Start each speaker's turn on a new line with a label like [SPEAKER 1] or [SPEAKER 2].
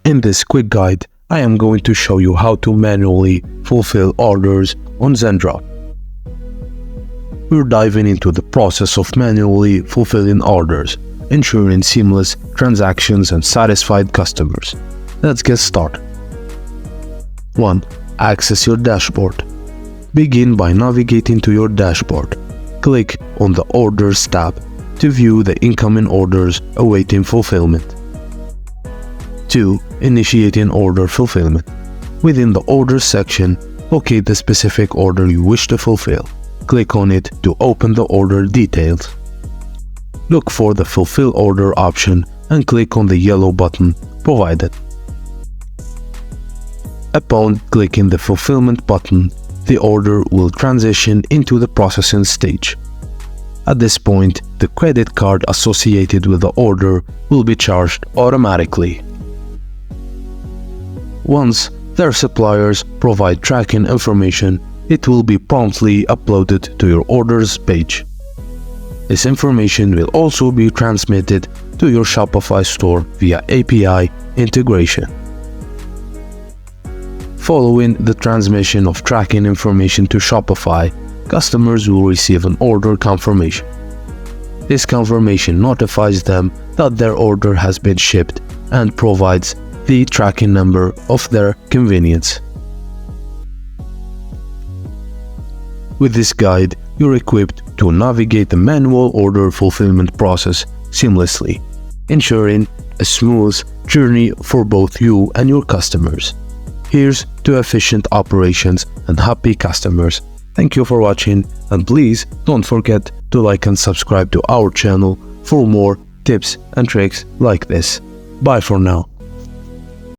[SPEAKER 1] In this quick guide, I am going to show you how to manually fulfill orders on Zendrop. We're diving into the process of manually fulfilling orders, ensuring seamless transactions and satisfied customers. Let's get started. 1. Access your dashboard. Begin by navigating to your dashboard. Click on the Orders tab to view the incoming orders awaiting fulfillment. 2. Initiating order fulfillment. Within the Orders section, locate the specific order you wish to fulfill. Click on it to open the order details. Look for the Fulfill Order option and click on the yellow button provided. Upon clicking the Fulfillment button, the order will transition into the processing stage. At this point, the credit card associated with the order will be charged automatically. Once their suppliers provide tracking information, it will be promptly uploaded to your orders page. This information will also be transmitted to your Shopify store via API integration. Following the transmission of tracking information to Shopify, customers will receive an order confirmation. This confirmation notifies them that their order has been shipped and provides the tracking number of their convenience. With this guide, you're equipped to navigate the manual order fulfillment process seamlessly, ensuring a smooth journey for both you and your customers. Here's to efficient operations and happy customers. Thank you for watching, and please don't forget to like and subscribe to our channel for more tips and tricks like this. Bye for now.